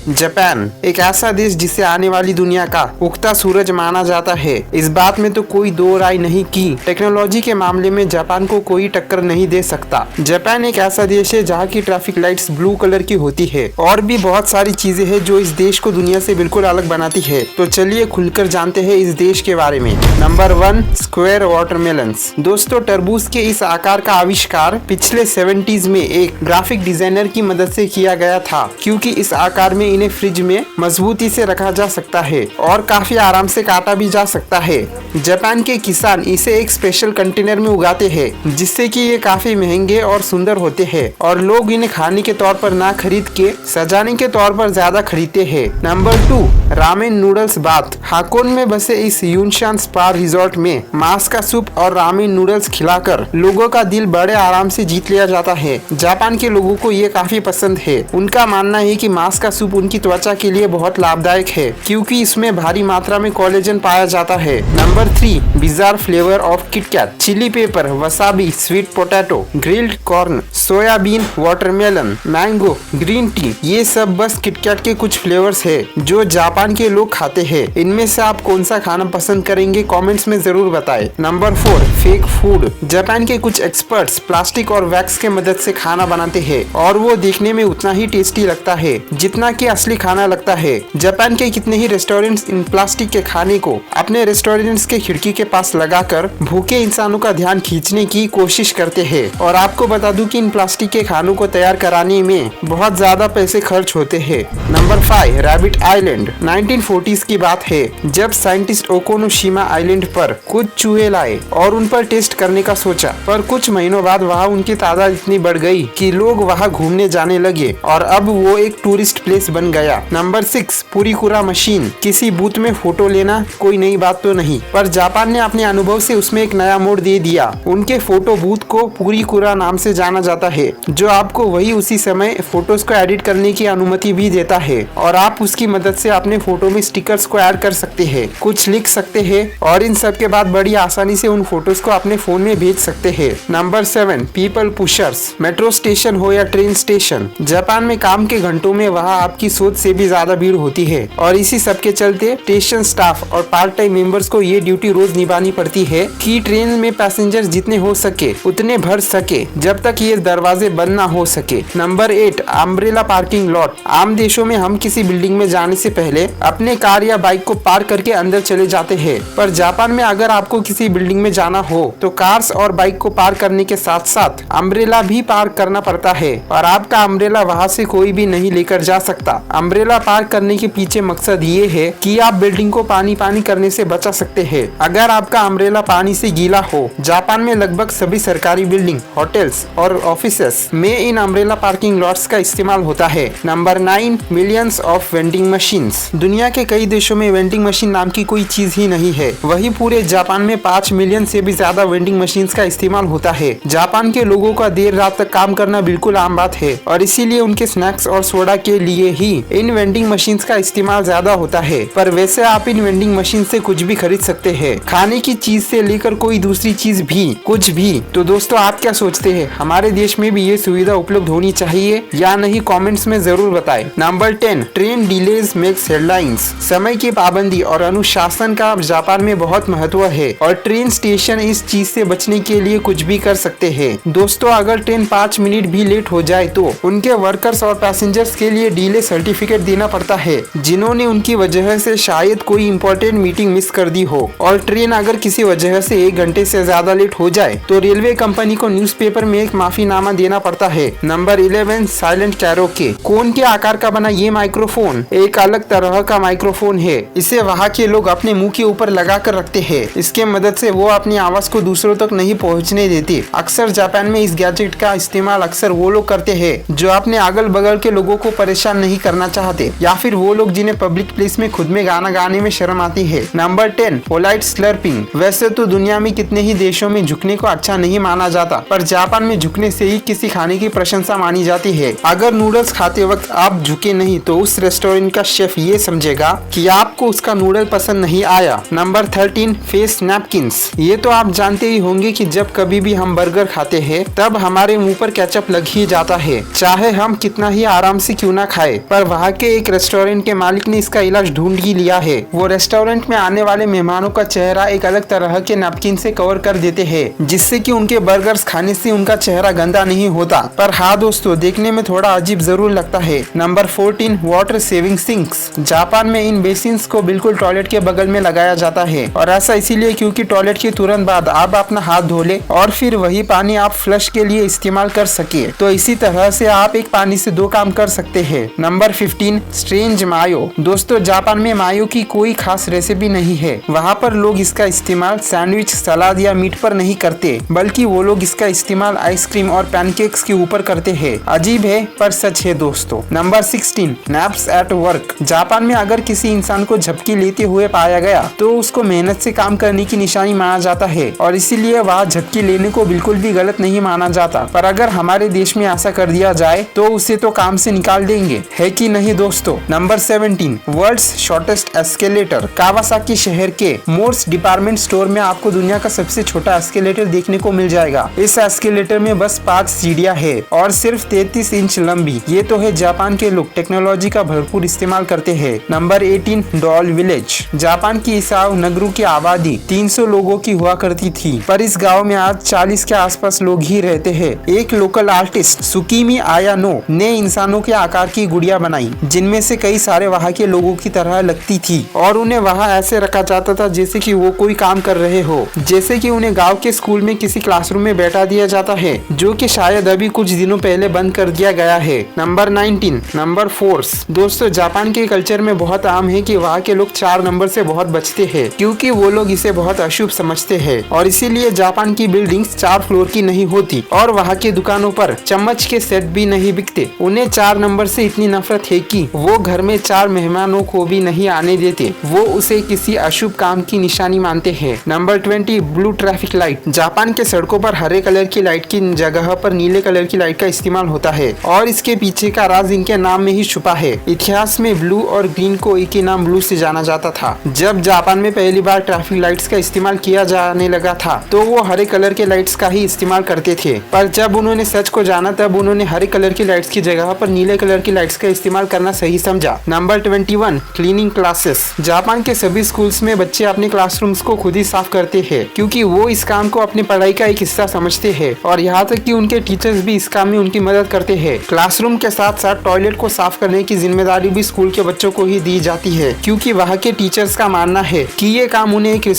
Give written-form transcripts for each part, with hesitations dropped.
Japan एक ऐसा देश जिसे आने वाली दुनिया का उगता सूरज माना जाता है। इस बात में तो कोई दो राय नहीं कि टेक्नोलॉजी के मामले में जापान को कोई टक्कर नहीं दे सकता। जापान एक ऐसा देश है जहाँ की ट्रैफिक लाइट्स ब्लू कलर की होती है और भी बहुत सारी चीजें हैं जो इस देश को दुनिया से बिल्कुल अलग बनाती है। तो चलिए खुलकर जानते हैं इस देश के बारे में। Number 1, square watermelons. दोस्तों, तरबूज के इस आकार का आविष्कार पिछले 70s में एक ग्राफिक डिजाइनर की मदद से किया गया था, क्योंकि इस आकार में इन्हें फ्रिज में मजबूती से रखा जा सकता है और काफी आराम से काटा भी जा सकता है। जापान के किसान इसे एक स्पेशल कंटेनर में उगाते हैं, जिससे कि ये काफी महंगे और सुंदर होते हैं और लोग इन्हें खाने के तौर पर ना खरीद के सजाने के तौर पर ज्यादा खरीदते हैं। Number 2, ramen noodles bath. Hakone में बसे इस यूनशान स्पा रिजॉर्ट में मांस का सूप और रामेन नूडल्स खिलाकर लोगों का दिल बड़े आराम से जीत लिया जाता है। जापान के लोगों को ये काफी पसंद है। उनका मानना है कि मांस का सूप उनकी त्वचा के लिए बहुत लाभदायक है, क्योंकि इसमें भारी मात्रा में कोलेजन पाया जाता है। Number 3, bizarre flavour of KitKat. Chilli pepper, wasabi, sweet potato, grilled corn, soybean, watermelon, mango, green tea, ये सब बस किटकैट के कुछ फ्लेवर्स है जो जापान के लोग खाते हैं। इनमें से आप कौन सा खाना पसंद करेंगे, कमेंट्स में जरूर बताएं। Number 4, fake food. जापान के कुछ एक्सपर्ट्स प्लास्टिक और वैक्स के मदद से खाना बनाते हैं और वो देखने में उतना ही टेस्टी लगता है जितना कि असली खाना लगता है। जापान के कितने ही रेस्टोरेंट्स इन प्लास्टिक के खाने को अपने रेस्टोरेंट्स के खिड़की के पास लगाकर भूखे इंसानों का ध्यान खींचने की कोशिश करते हैं। और आपको बता दूं कि इन प्लास्टिक के खानों को तैयार कराने में बहुत ज्यादा पैसे खर्च होते हैं। Number 5, rabbit island. 1940s की बात है जब साइंटिस्ट ओकोनोशिमा आइलैंड पर कुछ चूहे लाए और उन पर टेस्ट करने का सोचा, पर कुछ महीनों बाद वहाँ उनकी तादाद इतनी बढ़ गई कि लोग वहाँ घूमने जाने लगे और अब वो एक टूरिस्ट प्लेस बन गया। Number 6, Purikura machine. किसी बूथ में फोटो लेना कोई नई बात तो नहीं, पर जापान ने अपने अनुभव से उसमें एक नया मोड़ दे दिया। उनके फोटो बूथ को पुरीकुरा नाम से जाना जाता है, जो आपको वही उसी समय फोटोज को एडिट करने की अनुमति भी देता है और आप उसकी मदद से अपने फोटो में स्टिकर्स को ऐड कर सकते हैं, कुछ लिख सकते हैं और इन सब के बाद बड़ी आसानी से उन फोटोज को अपने फोन में भेज सकते हैं। Number 7, people pushers. Metro station हो या ट्रेन स्टेशन, जापान में काम के घंटों में वहाँ आपकी सोच से भी ज्यादा भीड़ होती है और इसी सब के चलते स्टेशन स्टाफ और पार्ट टाइम मेंबर्स को ये ड्यूटी रोज निभानी पड़ती है कि ट्रेन में पैसेंजर जितने हो सके उतने भर सके जब तक ये दरवाजे बंद ना हो सके। Number 8, umbrella parking lot. आम देशों में हम किसी बिल्डिंग में जाने से पहले अपने कार या बाइक को पार्क करके अंदर चले जाते हैं, पर जापान में अगर आपको किसी बिल्डिंग में जाना हो तो कार्स और बाइक को पार्क करने के साथ साथ अम्ब्रेला भी पार्क करना पड़ता है और आपका अम्ब्रेला वहाँ से कोई भी नहीं लेकर जा सकता। अम्ब्रेला पार्क करने के पीछे मकसद ये है कि आप बिल्डिंग को पानी करने से बचा सकते हैं अगर आपका अम्ब्रेला पानी से गीला हो। जापान में लगभग सभी सरकारी बिल्डिंग, होटल्स और ऑफिसेस में इन अम्ब्रेला पार्किंग लॉट्स का इस्तेमाल होता है। Number 9, millions of vending machines. दुनिया के कई देशों में वेंडिंग मशीन नाम की कोई चीज ही नहीं है, वही पूरे जापान में 5 मिलियन से भी ज्यादा वेंडिंग मशीन का इस्तेमाल होता है। जापान के लोगों का देर रात तक काम करना बिल्कुल आम बात है और इसीलिए उनके स्नैक्स और सोडा के लिए ही इन वेंडिंग मशीन का इस्तेमाल ज्यादा होता है। पर वैसे आप इन वेंडिंग मशीन से कुछ भी खरीद सकते हैं, खाने की चीज से लेकर कोई दूसरी चीज भी, कुछ भी। तो दोस्तों, आप क्या सोचते हैं, हमारे देश में भी ये सुविधा उपलब्ध होनी चाहिए या नहीं, कमेंट्स में जरूर बताएं। Number 10, train delays makes headlines. समय की पाबंदी और अनुशासन का जापान में बहुत महत्व है और ट्रेन स्टेशन इस चीज से बचने के लिए कुछ भी कर सकते हैं। दोस्तों, अगर ट्रेन 5 मिनट भी लेट हो जाए तो उनके वर्कर्स और पैसेंजर्स के लिए डिले सर्टिफिकेट देना पड़ता है, जिन्होंने उनकी वजह से शायद कोई इंपॉर्टेंट मीटिंग मिस कर दी हो। और ट्रेन अगर किसी वजह से 1 घंटे से ज्यादा लेट हो जाए तो रेलवे कंपनी को न्यूज़पेपर में एक माफीनामा देना पड़ता है। Number 11, silent karaoke. कोन के आकार का बना ये माइक्रोफोन एक अलग तरह का माइक्रोफोन है। इसे वहाँ के लोग अपने मुंह के ऊपर लगा कर रखते हैं। इसके मदद से वो अपनी आवाज को दूसरों तक नहीं पहुँचने देते। अक्सर जापान में इस गैजेट का इस्तेमाल अक्सर वो लोग करते हैं जो अपने अगल बगल के लोगों को परेशान नहीं करना चाहते, या फिर वो लोग जिन्हें पब्लिक प्लेस में खुद में गाना गाने में शर्म आती है। Number 10, polite slurping. वैसे तो दुनिया में कितने ही देशों में झुकने को अच्छा नहीं माना जाता, पर जापान में झुकने से ही किसी खाने की प्रशंसा मानी जाती है। अगर नूडल्स खाते वक्त आप झुके नहीं तो उस रेस्टोरेंट का शेफ ये समझेगा कि आपको उसका नूडल पसंद नहीं आया। Number 13, face napkins. ये तो आप जानते ही होंगे कि जब कभी भी हम बर्गर खाते हैं तब हमारे मुंह पर केचप लग ही जाता है, चाहे हम कितना ही आराम से क्यों ना खाए। पर वहाँ के एक रेस्टोरेंट के मालिक ने इसका इलाज ढूंढ ही लिया है। वो रेस्टोरेंट में आने वाले मेहमानों का चेहरा एक अलग तरह के नैपकिन से कवर कर देते हैं, जिससे कि उनके बर्गर्स खाने से उनका चेहरा गंदा नहीं होता। पर हाँ दोस्तों, देखने में थोड़ा अजीब जरूर लगता है। Number 14, water saving sinks. Japan में इन बेसिन्स को बिल्कुल टॉयलेट के बगल में लगाया जाता है, और ऐसा इसीलिए क्योंकि टॉयलेट के तुरंत बाद आप अपना हाथ धो ले और फिर वही पानी आप फ्लश के लिए इस्तेमाल कर सके। तो इसी तरह से आप एक पानी से दो काम कर सकते हैं। नंबर 15, स्ट्रेंज मायो। दोस्तों, जापान में मायो की कोई खास रेसिपी नहीं है। वहाँ पर लोग इसका इस्तेमाल सैंडविच, सलाद या मीट पर नहीं करते, बल्कि वो लोग इसका इस्तेमाल आइसक्रीम और पैनकेक्स के ऊपर करते हैं। अजीब है पर सच है दोस्तों। Number 16, naps at work. Japan में अगर किसी इंसान को झपकी लेते हुए पाया गया तो उसको मेहनत से काम करने की निशानी माना जाता है, और इसीलिए वहाँ झपकी लेने को बिल्कुल भी गलत नहीं माना जाता। पर अगर हमारे देश में ऐसा कर दिया जाए तो उसे तो काम से निकाल देंगे, है कि नहीं दोस्तों। Number 17, world's shortest escalator. Kawasaki शहर के मोर्स डिपार्टमेंट स्टोर में आपको दुनिया का सबसे छोटा एस्केलेटर देखने को मिल जाएगा। इस एस्केलेटर में बस 5 सीढ़ियां है और सिर्फ 33 इंच लंबी। ये तो है जापान के लोग टेक्नोलॉजी का भरपूर इस्तेमाल करते हैं। Number 18, doll village. जापान की ईसाऊ नगरों की आबादी 300 लोगों की हुआ करती थी, पर इस गाँव में आज 40 के आसपास लोग ही रहते हैं। एक लोकल आर्टिस्ट सुकीमी आयानो ने इंसानों के आकार की गुड़िया बनाई, जिनमें से कई सारे वहाँ के लोगों की तरह लगती थी, और उन्हें वहाँ ऐसे रखा जाता था जैसे कि वो कोई काम कर रहे हो, जैसे कि उन्हें गांव के स्कूल में किसी क्लासरूम में बैठा दिया जाता है, जो कि शायद अभी कुछ दिनों पहले बंद कर दिया गया है। Number 19, number force. दोस्तों, जापान के कल्चर में बहुत आम है कि वहाँ के लोग 4 नंबर से बहुत बचते हैं, क्योंकि वो लोग इसे बहुत अशुभ समझते हैं, और इसीलिए जापान की बिल्डिंग्स 4 फ्लोर की नहीं होती, और वहाँ की दुकानों पर चम्मच के सेट भी नहीं बिकते। उन्हें 4 नंबर से इतनी नफरत है कि वो घर में 4 मेहमानों को भी नहीं आने देते। वो उसे किसी अशुभ काम की निशानी मानते हैं। Number 20, blue traffic light. Japan के सड़कों पर हरे कलर की लाइट की जगह पर नीले कलर की लाइट का इस्तेमाल होता है, और इसके पीछे का राज इनके नाम में ही छुपा है। इतिहास में ब्लू और ग्रीन को एक ही नाम ब्लू से जाना जाता था। जब जापान में पहली बार ट्रैफिक लाइट्स का इस्तेमाल किया जाने लगा था तो वो हरे कलर के लाइट्स का ही इस्तेमाल करते थे, पर जब उन्होंने सच को जाना तब उन्होंने हरे कलर की लाइट्स की जगह पर नीले कलर की लाइट्स का इस्तेमाल करना सही समझा। Number 21, cleaning classes. जापान के सभी स्कूल्स में बच्चे अपने क्लासरूम्स को खुद ही साफ करते हैं, क्योंकि वो इस काम को अपनी पढ़ाई का एक हिस्सा समझते हैं, और यहाँ तक कि उनके टीचर्स भी इस काम में उनकी मदद करते हैं। क्लासरूम के साथ साथ टॉयलेट को साफ करने की जिम्मेदारी भी स्कूल के बच्चों को ही दी जाती है, क्योंकि वहाँ के टीचर्स का मानना है कि ये काम उन्हें एक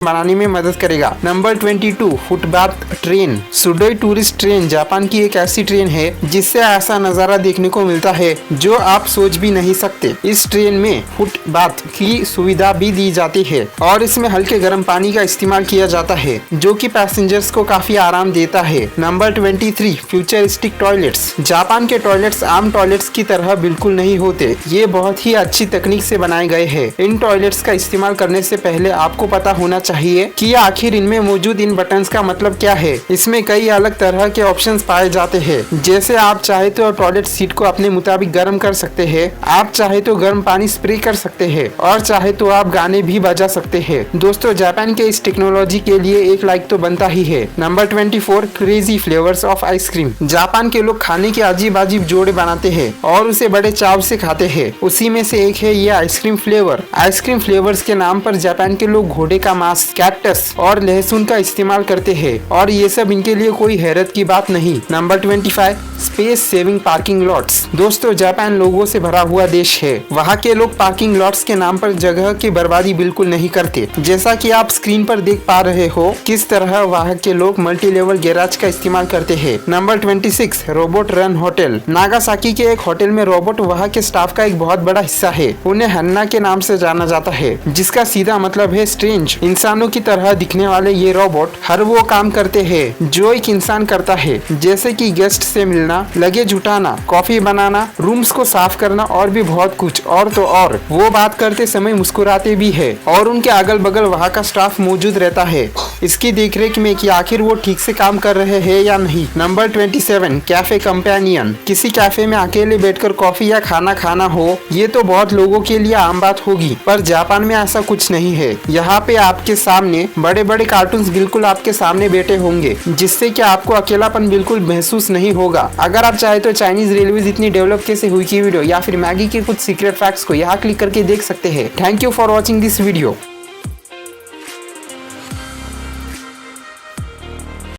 बनाने में मदद करेगा। Number 22, footbath train. सुडोई टूरिस्ट ट्रेन जापान की एक ऐसी ट्रेन है जिससे ऐसा नजारा देखने को मिलता है जो आप सोच भी नहीं सकते। इस ट्रेन में फुटबाथ की सुविधा भी दी जाती है, और इसमें हल्के गर्म पानी का इस्तेमाल किया जाता है, जो कि पैसेंजर्स को काफी आराम देता है। Number 23, futuristic toilets. जापान के टॉयलेट्स आम टॉयलेट्स की तरह बिल्कुल नहीं होते। ये बहुत ही अच्छी तकनीक से बनाए गए हैं। इन टॉयलेट्स का इस्तेमाल करने से पहले आपको पता होना चाहिए कि आखिर इनमें मौजूद इन बटन्स का मतलब क्या है। इसमें कई अलग तरह के ऑप्शंस पाए जाते हैं, जैसे आप चाहे तो टॉयलेट सीट को अपने मुताबिक गर्म कर सकते हैं, आप चाहे तो गर्म पानी स्प्रे कर सकते हैं, और चाहे तो आप गाने भी बजा सकते हैं। दोस्तों, जापान के इस टेक्नोलॉजी के लिए एक लाइक तो बनता ही है। Number 24, crazy flavours of ice cream. Japan के लोग खाने के अजीब अजीब जोड़े बनाते हैं और उसे बड़े चाव से खाते हैं। उसी में से एक है ये आइसक्रीम फ्लेवर। आइसक्रीम फ्लेवर्स के नाम पर जापान के लोग घोड़े का मांस, कैक्टस और लहसुन का इस्तेमाल करते हैं, और ये सब इनके लिए कोई हैरत की बात नहीं। Number 25, space saving parking lots. दोस्तों, जापान लोगों से भरा हुआ देश है। वहाँ के लोग पार्किंग लॉट्स के नाम पर जगह की बर्बादी बिल्कुल नहीं करते। जैसा कि आप स्क्रीन पर देख पा रहे हो किस तरह वहाँ के लोग मल्टी लेवल गैराज का इस्तेमाल करते हैं। Number 26, robot run hotel. Nagasaki के एक होटल में रोबोट वहाँ के स्टाफ का एक बहुत बड़ा हिस्सा है। उन्हें हन्ना के नाम से जाना जाता है, जिसका सीधा मतलब है स्ट्रेंज। इंसानों की तरह दिखने वाले ये रोबोट हर वो काम करते हैं जो एक इंसान करता है, जैसे कि गेस्ट से मिलना, लगेज उठाना, कॉफी बनाना, रूम्स को साफ करना और भी बहुत कुछ। और तो और वो बात करते समय मुस्कुराते भी है, और उनके अगल बगल वहाँ का स्टाफ मौजूद रहता है इसकी देखरेख में कि आखिर वो ठीक से काम कर रहे हैं या नहीं। Number 27, cafe companion. किसी कैफे में अकेले बैठकर कॉफी या खाना खाना हो, ये तो बहुत लोगों के लिए आम बात होगी, पर जापान में ऐसा कुछ नहीं है। यहाँ पे आपके सामने बड़े बड़े कार्टून्स बिल्कुल आपके सामने बैठे होंगे, जिससे कि आपको अकेलापन बिल्कुल महसूस नहीं होगा। अगर आप चाहे तो चाइनीज रेलवे इतनी डेवलप कैसे हुई की वीडियो या फिर मैगी के कुछ सीक्रेट फैक्ट्स को यहाँ क्लिक करके देख सकते हैं। Thank you for watching this video.